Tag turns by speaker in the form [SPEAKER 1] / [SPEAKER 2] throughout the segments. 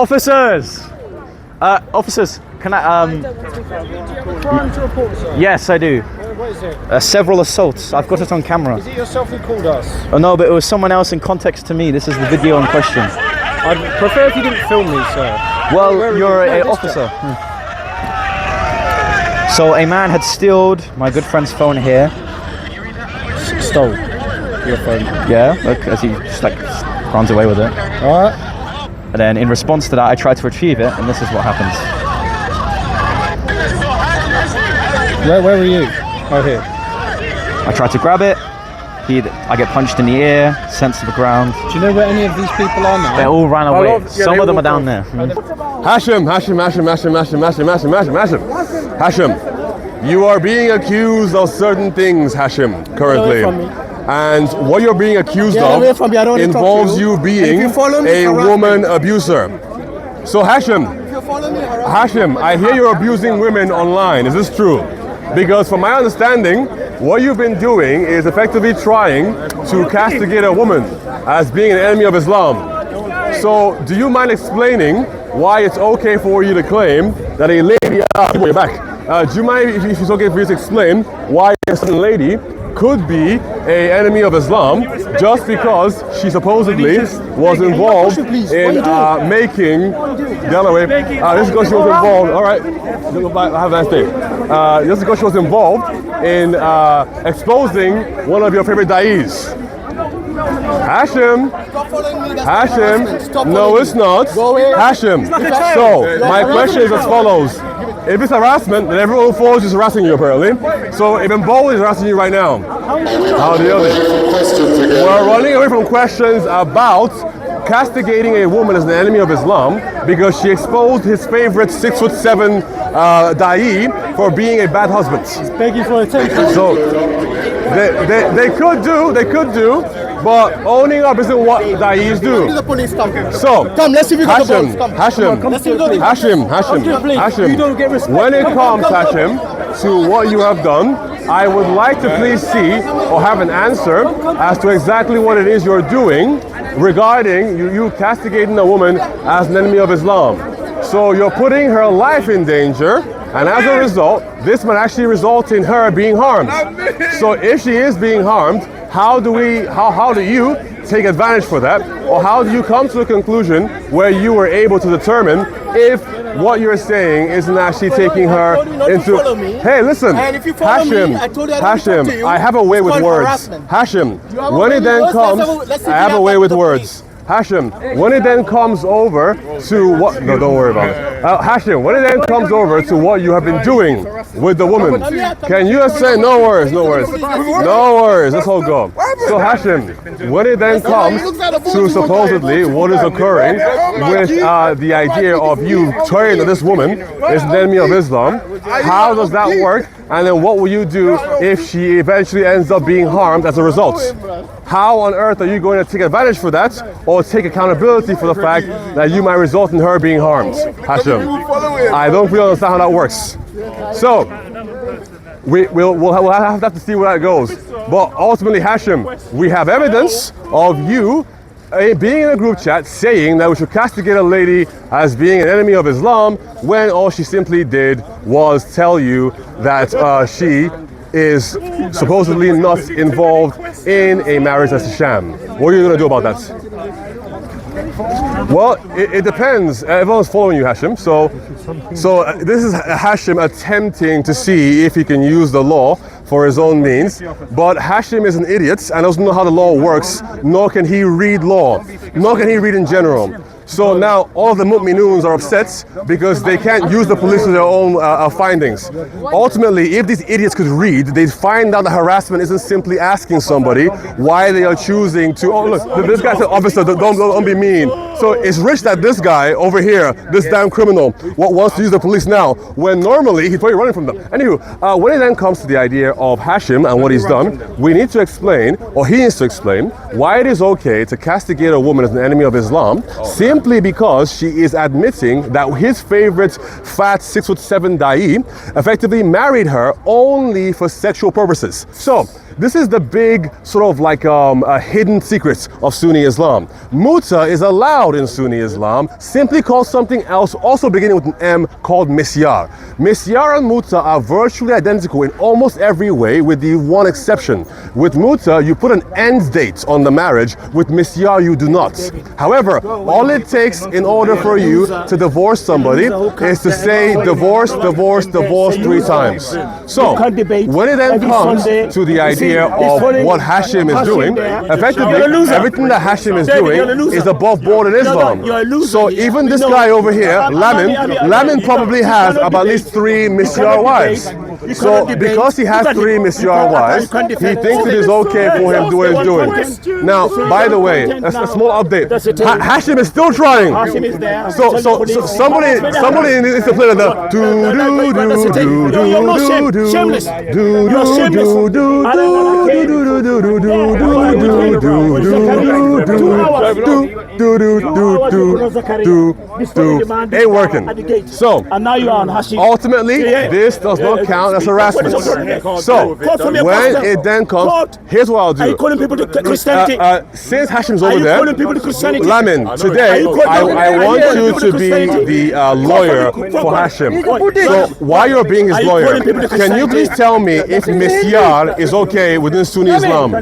[SPEAKER 1] Officers! Officers, can I,
[SPEAKER 2] Do you have a crime to report, sir?
[SPEAKER 1] Yes, I do.
[SPEAKER 2] What is it?
[SPEAKER 1] Several assaults. I've got it on camera.
[SPEAKER 2] Is it yourself who called us?
[SPEAKER 1] Oh no, but it was someone else in context to me. This is the video in question.
[SPEAKER 2] I'd prefer if you didn't film me, sir.
[SPEAKER 1] Well,
[SPEAKER 2] Where are
[SPEAKER 1] you're
[SPEAKER 2] you?
[SPEAKER 1] an
[SPEAKER 2] No, this
[SPEAKER 1] officer. So a man had stealed my good friend's phone here.
[SPEAKER 2] Stole your phone.
[SPEAKER 1] Yeah, look, as he just like runs away with it.
[SPEAKER 2] Alright.
[SPEAKER 1] And then in response to that, I tried to retrieve it, and this is what happens.
[SPEAKER 2] Where were you? Oh, here.
[SPEAKER 1] I tried to grab it. I get punched in the ear, sent to the ground.
[SPEAKER 2] Do you know where any of these people are now?
[SPEAKER 1] They all ran away. Some of them are down there.
[SPEAKER 3] Hashim, you are being accused of certain things, Hashim, currently. And what you're being accused of involves you being a woman abuser. So Hashim, I hear you're abusing women online. Is this true? Because from my understanding, what you've been doing is effectively trying to castigate a woman as being an enemy of Islam. So do you mind explaining why it's okay for you to claim that a lady, you're back. Do you mind if it's okay for you to explain why a certain lady could be an enemy of Islam just because she supposedly was involved in making Delaware. Just because she was involved. All right, have a nice day. Just because she was involved in exposing one of your favorite da'is. Hashim, no it's not. Hashim, so my question is as follows. If it's harassment, then everyone who follows is harassing you apparently. So if Mbo is harassing you right now, how do you do it? We're running away from questions about castigating a woman as an enemy of Islam because she exposed his favorite 6'7" da'i for being a bad husband.
[SPEAKER 2] He's begging for attention.
[SPEAKER 3] So they could do, but owning up isn't what da'is do. So
[SPEAKER 4] Come, let's see if you got the balls.
[SPEAKER 3] Hashim, when it comes, Hashim, to what you have done, I would like to please see or have an answer as to exactly what it is you're doing regarding you castigating a woman as an enemy of Islam. So you're putting her life in danger, and as a result, this might actually result in her being harmed. So if she is being harmed, how do you take advantage for that? Or how do you come to a conclusion where you were able to determine if what you're saying isn't actually taking her into... Hey, listen, Hashim, I have a way with words. Hashim, when it then comes... I have a way with words. Hashim, when it then comes over to what... No, don't worry about it. Hashim, when it then comes over to what you have been doing with the woman, can you just say, no worries, let's all go. So Hashim, when it then comes to supposedly what is occurring with the idea of you turning that this woman is an enemy of Islam, how does that work? And then what will you do if she eventually ends up being harmed as a result? How on earth are you going to take advantage for that or take accountability for the fact that you might result in her being harmed? Hashim, I don't really understand how that works. So, we'll have to see where that goes. But ultimately, Hashim, we have evidence of you being in a group chat saying that we should castigate a lady as being an enemy of Islam when all she simply did was tell you that she is supposedly not involved in a marriage that's a sham. What are you going to do about that? Well, it depends. Everyone's following you, Hashim. So this is Hashim attempting to see if he can use the law for his own means. But Hashim is an idiot and doesn't know how the law works, nor can he read law, nor can he read in general. So now all of the mu'minoons are upset because they can't use the police for their own findings. Ultimately, if these idiots could read, they'd find out that harassment isn't simply asking somebody why they are choosing to, oh look, this guy said, officer, don't be mean. So it's rich that this guy over here, this damn criminal, wants to use the police now, when normally he's probably running from them. Anywho, when it then comes to the idea of Hashim and what he's done, we need to explain, or he needs to explain, why it is okay to castigate a woman as an enemy of Islam, simply because she is admitting that his favorite fat 6'7" da'i effectively married her only for sexual purposes. So This is the big sort of like hidden secrets of Sunni Islam. Muta is allowed in Sunni Islam, simply called something else, also beginning with an M, called misyar. Misyar and muta are virtually identical in almost every way, with the one exception. With muta, you put an end date on the marriage. With misyar, you do not. However, all it takes in order for you to divorce somebody is to say divorce, divorce, divorce 3 times. So, when it then comes to the idea of what Hashim is doing, effectively, everything that Hashim is doing is above board in Islam. So even this guy over here, Lamin probably has about at least 3 misyar wives. So because he has 3 misyar wives, he thinks it is okay for him to do what he's doing. Now, by the way, that's a small update. Hashim is still trying. So somebody needs to play the ain't working. So ultimately, this does not count as harassment. So when it then comes, here's what I'll do. Since Hashim's over there, Lamin, today I want you to be the lawyer for Hashim. So while you're being his lawyer, can you please tell me if misyar is okay within Sunni Islam?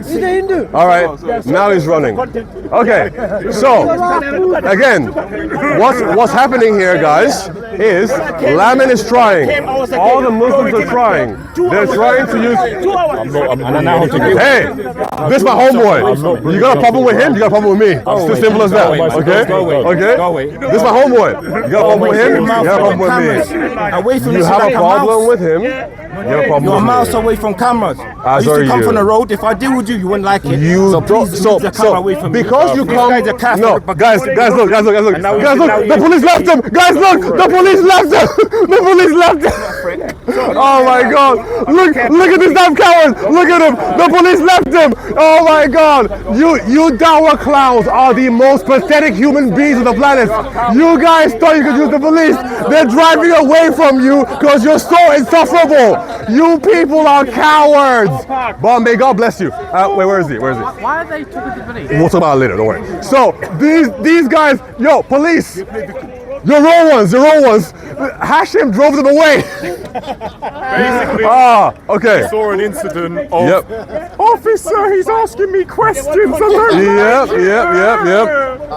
[SPEAKER 3] All right, now he's running. Okay, so again, what's happening here, guys, is Lamin is trying. All the Muslims are trying. They're trying to use. Hey, this is my homeboy. You got a problem with him? You got a problem with me. It's as simple as that. Okay? Okay? This is my homeboy. You got a problem with him? You got a problem with me. You have a problem with him?
[SPEAKER 4] You're miles away from cameras. I used to come from the road. If I deal with you, you wouldn't like it.
[SPEAKER 3] So because you come, no, guys, look. The police left him. Guys, look, the police left him. The police left him. Oh my God! Look at this damn coward! Look at him! The police left him! Oh my God! You Dawah clowns are the most pathetic human beings on the planet. You guys thought you could use the police. They're driving away from you because you're so insufferable. You people are cowards. But may God bless you. Wait, where is he? Where is he?
[SPEAKER 5] Why are they talking to police?
[SPEAKER 3] We'll talk about it later. Don't worry. So these guys, yo, police. You're wrong ones. Hashim drove them away.
[SPEAKER 6] Basically,
[SPEAKER 3] okay.
[SPEAKER 6] I saw an incident of officer, he's asking me questions.
[SPEAKER 3] Yep.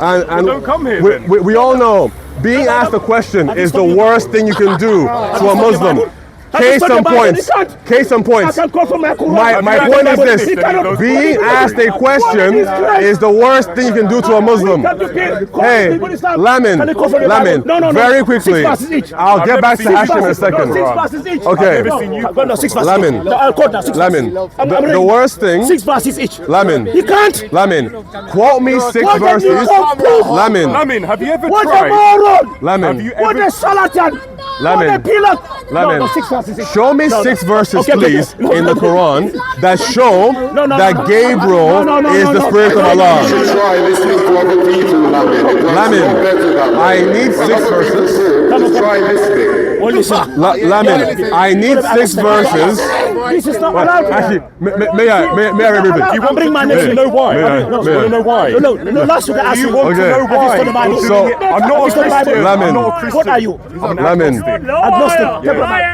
[SPEAKER 3] And
[SPEAKER 6] don't come here.
[SPEAKER 3] We all know being asked a question is the worst thing you can do to a Muslim. Case in point. My point is this: being asked a question is the worst thing you can do to a Muslim. Hey, Lamin, very quickly. I'll get back to Hashim in a second. Okay, Lamin. The worst thing. Lamin.
[SPEAKER 4] He can't.
[SPEAKER 3] Lamin, quote me 6 verses.
[SPEAKER 6] Lamin, have you ever tried?
[SPEAKER 3] Lamin.
[SPEAKER 4] What a charlatan!
[SPEAKER 3] Lamin, show me 6 verses, please, in the Quran that show that Gabriel is the spirit of Allah. Lamin, I need 6 verses. Lamin, I need 6 verses.
[SPEAKER 4] This is not allowed.
[SPEAKER 3] Actually, may I read it?
[SPEAKER 6] You want to know why?
[SPEAKER 4] No, last week I asked you.
[SPEAKER 6] You want to know why?
[SPEAKER 3] So,
[SPEAKER 6] I'm not a Christian.
[SPEAKER 3] Lamin,
[SPEAKER 4] what are you?
[SPEAKER 3] Lamin,
[SPEAKER 4] I've lost it.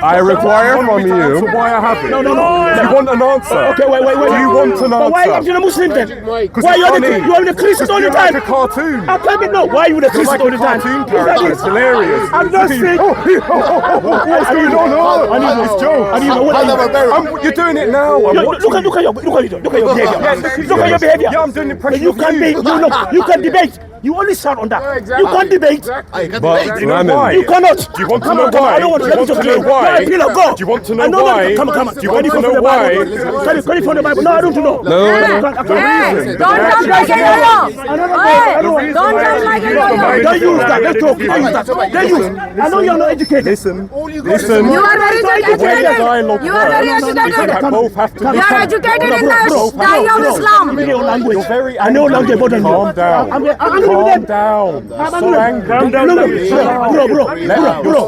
[SPEAKER 3] I require from you.
[SPEAKER 6] Why I have it?
[SPEAKER 4] No.
[SPEAKER 6] Do you want an answer?
[SPEAKER 4] Okay, wait.
[SPEAKER 6] Do you want an answer?
[SPEAKER 4] Why are you a Muslim then? Why are you a Christian all the
[SPEAKER 6] It's
[SPEAKER 4] time?
[SPEAKER 6] like a cartoon.
[SPEAKER 4] I can't know. Why are you a
[SPEAKER 6] It's
[SPEAKER 4] Christian
[SPEAKER 6] like
[SPEAKER 4] all
[SPEAKER 6] a
[SPEAKER 4] the time?
[SPEAKER 6] cartoon character. It's hilarious.
[SPEAKER 4] I'm not saying.
[SPEAKER 6] What's going on? It's jokes. You're doing it now.
[SPEAKER 4] Look at your behavior. Look at your behavior.
[SPEAKER 6] Yeah, I'm doing impression
[SPEAKER 4] You
[SPEAKER 6] of
[SPEAKER 4] can be. You can debate. You only sound on that. You can't debate.
[SPEAKER 3] But
[SPEAKER 6] you know why?
[SPEAKER 4] You cannot.
[SPEAKER 6] Do you want to know why?
[SPEAKER 4] I don't want to know why.
[SPEAKER 6] Do you want to know why?
[SPEAKER 4] Come.
[SPEAKER 6] Do you want to know why?
[SPEAKER 4] Can you find the Bible? No, I don't know.
[SPEAKER 7] Hey, don't jump like a yo-yo. Don't jump like a yo-yo.
[SPEAKER 4] Don't use that. Let's talk. Don't use. I know you're not educated.
[SPEAKER 6] Listen.
[SPEAKER 7] You are very educated. You are very educated.
[SPEAKER 6] Both have to
[SPEAKER 7] You are educated in the Dawah of Islam.
[SPEAKER 4] I know language.
[SPEAKER 6] You're very
[SPEAKER 4] I know language more than you.
[SPEAKER 6] Calm down. Calm down. So angry.
[SPEAKER 5] Calm down.
[SPEAKER 6] Bro.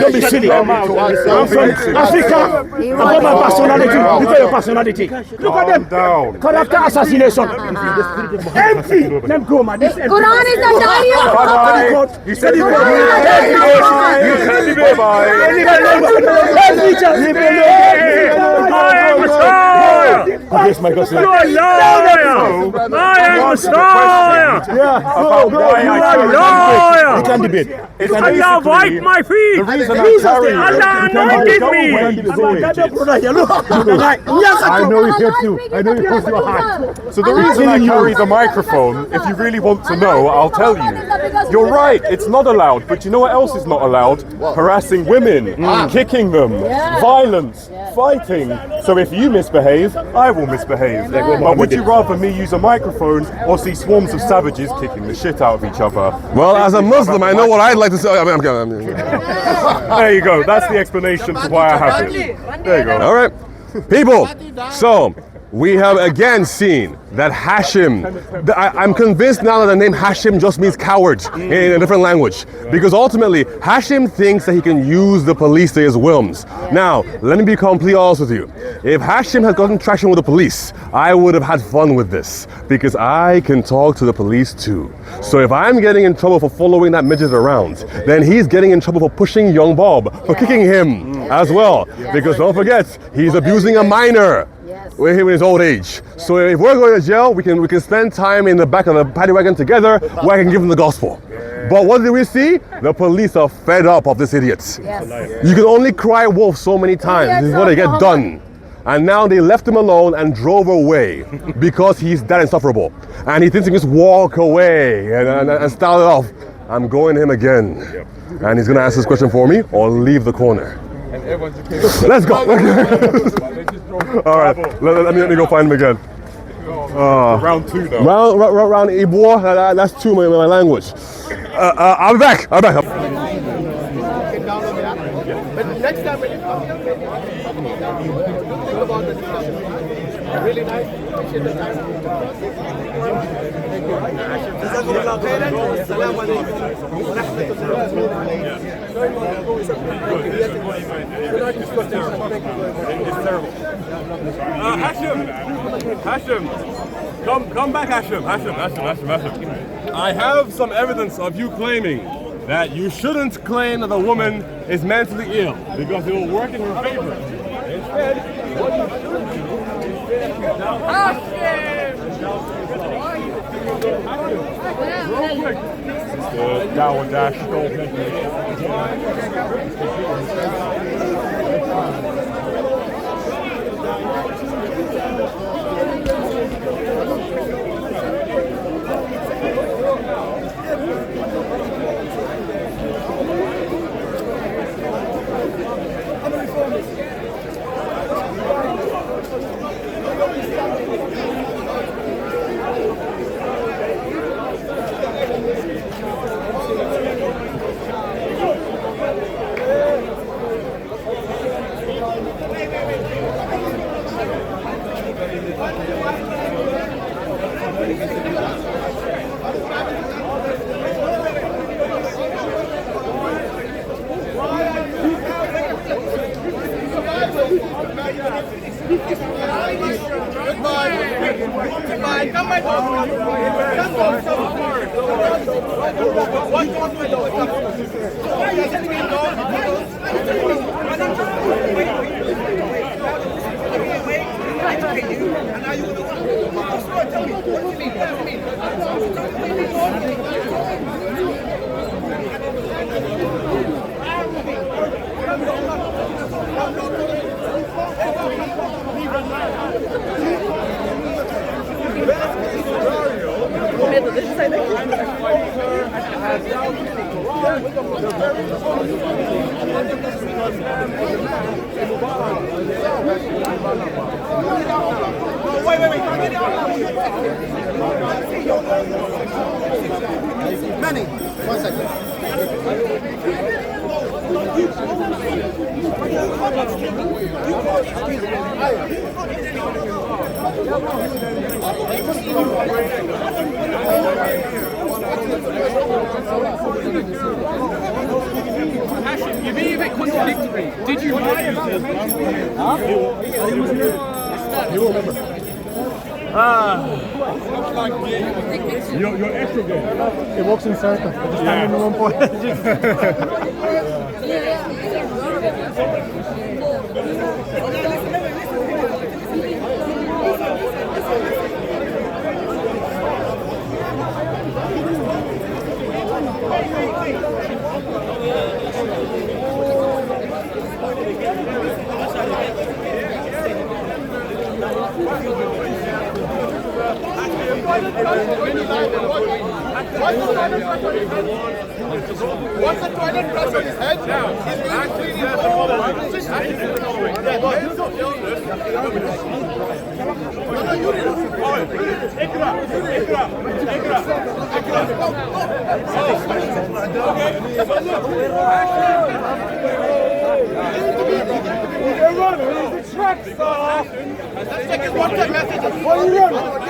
[SPEAKER 6] Don't be silly. I'm from Africa. I got my personality. Look at your personality. Look at them.
[SPEAKER 3] Down.
[SPEAKER 6] Character assassination. Empty. Let go, man. This empty.
[SPEAKER 7] Quran is the diary of God.
[SPEAKER 6] You said it. Yes, my God.
[SPEAKER 5] You're a liar! I am Messiah!
[SPEAKER 6] About why
[SPEAKER 5] You
[SPEAKER 6] I
[SPEAKER 5] are a
[SPEAKER 6] carry
[SPEAKER 5] liar!
[SPEAKER 6] You can debate.
[SPEAKER 5] Allah wiped my feet!
[SPEAKER 6] The reason I carry
[SPEAKER 5] Allah anointed me!
[SPEAKER 3] I know you're here too. I know you're close to your heart. So the reason I carry the microphone, if you really want to know, I'll tell you. You're right, it's not allowed. But you know what else is not allowed? Harassing women, kicking them, violence, fighting. So if you misbehave, I will misbehave. But would you rather me use a microphone or see swarms of savages kicking the shit out of each other?
[SPEAKER 8] Well, as a Muslim, I know what I'd like to say.
[SPEAKER 3] There you go. That's the explanation for why I have it. There you go.
[SPEAKER 8] All right, people. So we have again seen that Hashim, I'm convinced now that the name Hashim just means coward in a different language. Because ultimately, Hashim thinks that he can use the police to his whims. Now, let me be completely honest with you. If Hashim had gotten traction with the police, I would have had fun with this. Because I can talk to the police too. So if I'm getting in trouble for following that midget around, then he's getting in trouble for pushing young Bob, for kicking him as well. Because don't forget, he's abusing a minor. With him in his old age. So if we're going to jail, we can spend time in the back of the paddy wagon together where I can give him the gospel. But what do we see? The police are fed up of this idiot. You can only cry wolf so many times before they get done. And now they left him alone and drove away because he's that insufferable. And he thinks he can just walk away and start it off. I'm going to him again. And he's going to ask this question for me or leave the corner. Let's go. All right, let me go find him again.
[SPEAKER 3] Round two though.
[SPEAKER 8] Round Iboa, that's two in my language. I'll be back.
[SPEAKER 9] Next time when you come here, think about the discussion. Really nice. Appreciate the time.
[SPEAKER 3] Hashim, come back, Hashim. Hashim. I have some evidence of you claiming that you shouldn't claim that a woman is mentally ill because it will work in her favor. Instead, what you should do. Real quick. The Dawah Dash
[SPEAKER 9] Manny, 1 second.
[SPEAKER 3] You will remember. You're extra good.
[SPEAKER 2] It walks in circles. Just stand in one point.
[SPEAKER 9] Once the toilet brush on his head, he's going to clean it. Let's take his WhatsApp messages. What are you running?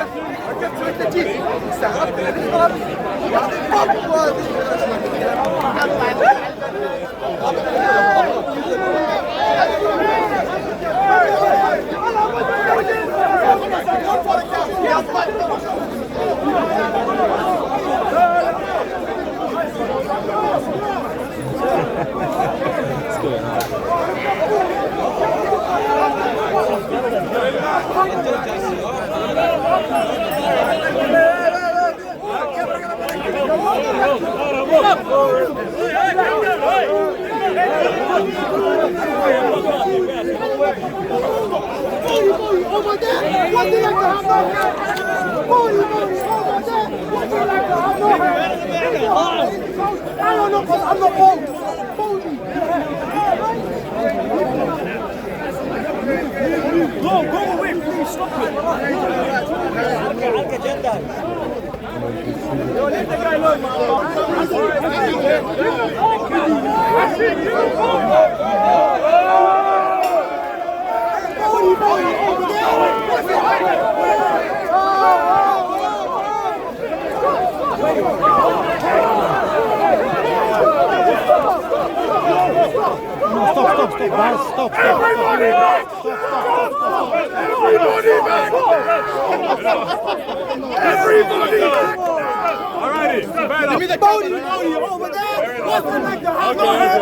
[SPEAKER 6] Stop. Everybody back! Everybody back! Everybody back!
[SPEAKER 3] Alrighty,
[SPEAKER 9] Give me the Bodie over there. What's it like to have no head?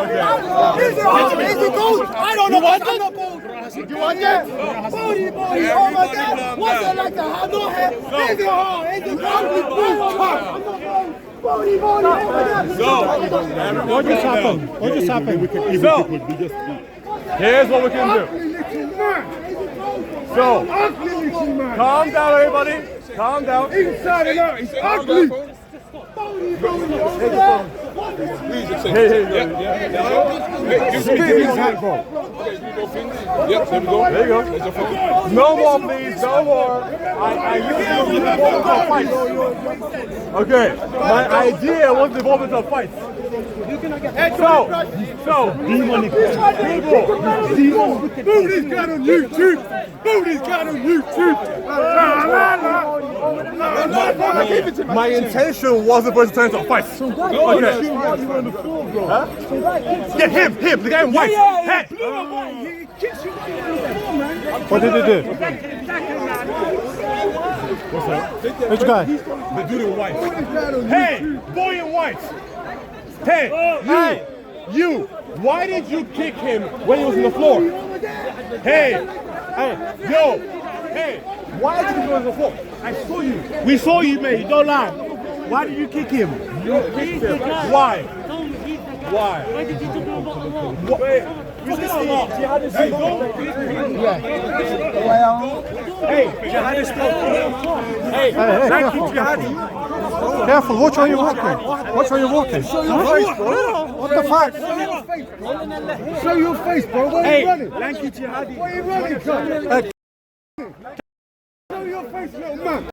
[SPEAKER 9] Is it gold? I don't know what's on the boat. You want that? Bodie over there. What's it like to have no head? Is it hard? Is it gold? Bodie over there.
[SPEAKER 3] So,
[SPEAKER 2] What just happened? What just happened?
[SPEAKER 3] So, here's what we can do. So, calm down, everybody. Calm down.
[SPEAKER 6] Inside and out, it's ugly!
[SPEAKER 3] There you go. No more, please. No more. I usually don't involve in fights. Okay. My idea was to involve in fights. So,
[SPEAKER 6] Booty's got on YouTube! Booty's got on YouTube!
[SPEAKER 3] my intention wasn't for it to turn into a fight. Okay. Yeah, him, the guy in white. Hey.
[SPEAKER 2] What did they do?
[SPEAKER 3] What's that?
[SPEAKER 2] Which guy?
[SPEAKER 3] The dude in white. Hey, boy in white. Hey, you. Why did you kick him when he was on the floor? Hey, yo. Hey, why did you kick him on the floor? I saw you.
[SPEAKER 6] We saw you, mate. Don't lie. Why did you kick him?
[SPEAKER 3] You kicked him. Why? Why?
[SPEAKER 5] Why did you do about
[SPEAKER 2] Careful, watch where you're walking. Watch where you're walking.
[SPEAKER 6] Show your face, bro.
[SPEAKER 2] What the fuck?
[SPEAKER 6] Show your face, bro. Where are you running? Lanky jihadi. Where are you running, cuz? Show your face, little man.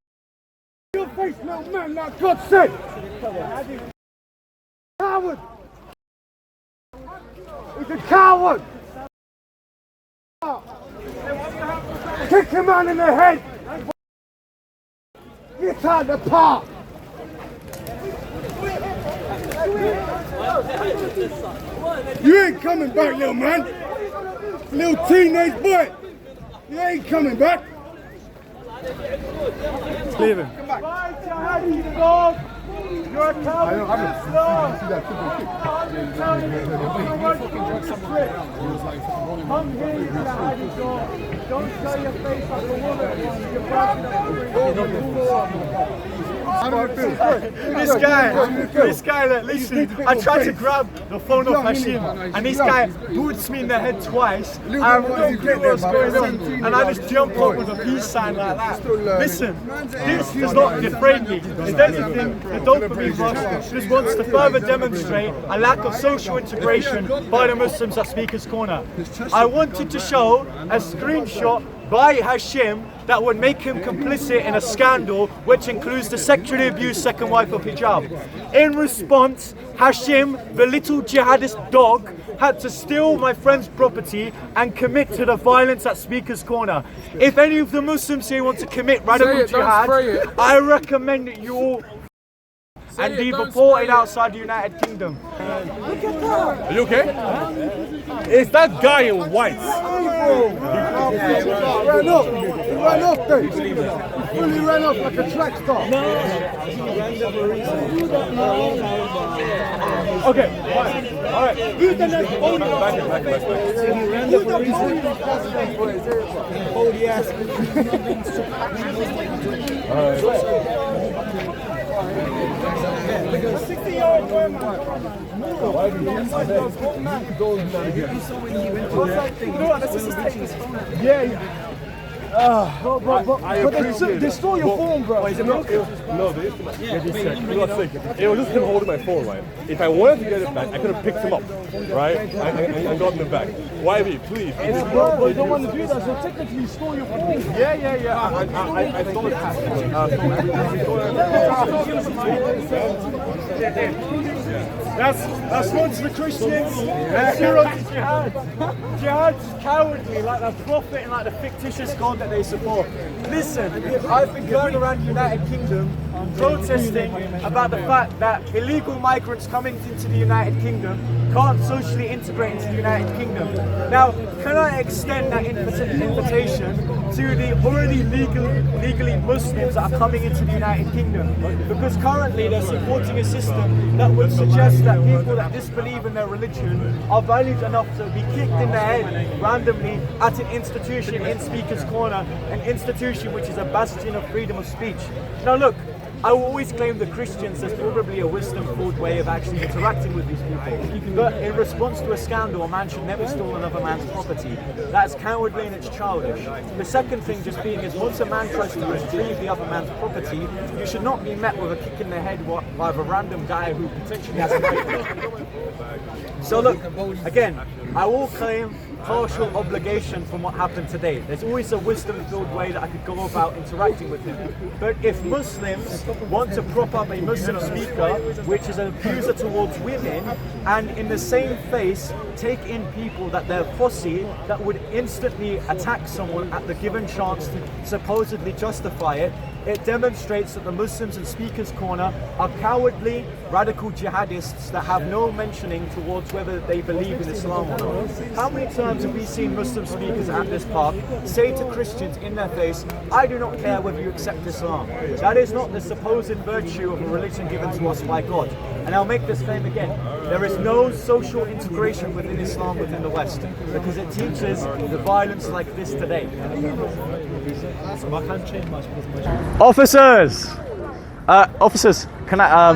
[SPEAKER 6] Show your face, little man, like God said. Coward. He's a coward. Kick him out in the head. Get out the park. You ain't coming back, little man. Little teenage boy. You ain't coming back.
[SPEAKER 2] Leave him.
[SPEAKER 6] You're a coward. Come here, you jihadi dog. Don't show your face like a woman. You're
[SPEAKER 2] This guy, listen, I tried to grab the phone of Hashim, and this guy boots me in the head twice. I have no clue what's going on, and I just jump up with a peace sign like that. Listen, this does not deframe me. If anything, the dopamine rush just wants to further demonstrate a lack of social integration by the Muslims at Speaker's Corner. I wanted to show a screenshot by Hashim that would make him complicit in a scandal which includes the sexually abused second wife of Hijab. In response, Hashim, the little jihadist dog, had to steal my friend's property and commit to the violence at Speaker's Corner. If any of the Muslims here want to commit radical jihad, I recommend that you all and be reported outside the United Kingdom.
[SPEAKER 3] Are you okay? It's that guy in white.
[SPEAKER 6] He ran off. He ran off then. He fully ran off like a track star.
[SPEAKER 2] Okay, fine. All right. Who's the next owner? Who's the
[SPEAKER 6] They stole your phone, bro.
[SPEAKER 3] No, they used to it was just him holding my phone, right? If I wanted to get it back, I could have picked him up, right? And gotten it back. YB, please.
[SPEAKER 6] Bro, you don't want to do that, so technically you stole your phone.
[SPEAKER 3] Yeah. I stole it.
[SPEAKER 2] That's one to the Christians and zero to jihad. Jihad's cowardly, like the prophet and like the fictitious God that they support. Listen, I've been going around the United Kingdom protesting about the fact that illegal migrants coming into the United Kingdom can't socially integrate into the United Kingdom. Now, can I extend that invitation to the already legally Muslims that are coming into the United Kingdom? Because currently they're supporting a system that would suggest that people that disbelieve in their religion are valued enough to be kicked in the head randomly at an institution in Speaker's Corner, an institution which is a bastion of freedom of speech. Now look, I will always claim the Christians as probably a wisdom-filled way of actually interacting with these people. But in response to a scandal, a man should never steal another man's property. That's cowardly and it's childish. The second thing just being is once a man tries to retrieve the other man's property, you should not be met with a kick in the head by a random guy who potentially has a knife. So look, again, I will claim partial obligation from what happened today. There's always a wisdom-filled way that I could go about interacting with him. But if Muslims want to prop up a Muslim speaker, which is an abuser towards women, and in the same face take in people that they're posse that would instantly attack someone at the given chance to supposedly justify it, it demonstrates that the Muslims in Speaker's Corner are cowardly, radical jihadists that have no mentioning towards whether they believe in Islam or not. How many times have we seen Muslim speakers at this park say to Christians in their face, I do not care whether you accept Islam. That is not the supposed virtue of a religion given to us by God. And I'll make this claim again. There is no social integration within Islam within the West because it teaches the violence like this today.
[SPEAKER 1] Officers! Officers, can I,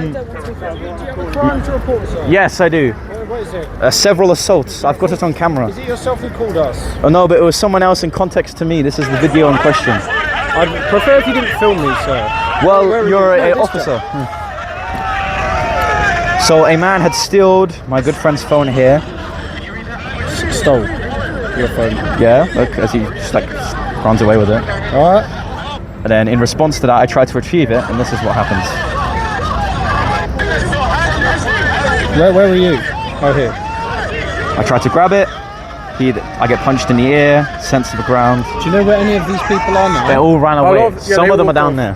[SPEAKER 6] Crime to report, sir.
[SPEAKER 1] Yes, I do.
[SPEAKER 6] What is it?
[SPEAKER 1] Several assaults. I've got it on camera.
[SPEAKER 6] Is it yourself who called us?
[SPEAKER 1] Oh no, but it was someone else in context to me. This is the video in question.
[SPEAKER 6] I'd prefer if you didn't film me, sir.
[SPEAKER 1] Well, you're an officer. So a man had stealed my good friend's phone here.
[SPEAKER 6] Stole your phone.
[SPEAKER 1] Yeah, look, as he just like runs away with it.
[SPEAKER 6] Alright.
[SPEAKER 1] And then in response to that, I tried to retrieve it, and this is what happens.
[SPEAKER 6] Where were you? Oh, here.
[SPEAKER 1] I tried to grab it. I get punched in the ear, sent to the ground.
[SPEAKER 6] Do you know where any of these people are now?
[SPEAKER 1] They all ran away. Some of them are down there.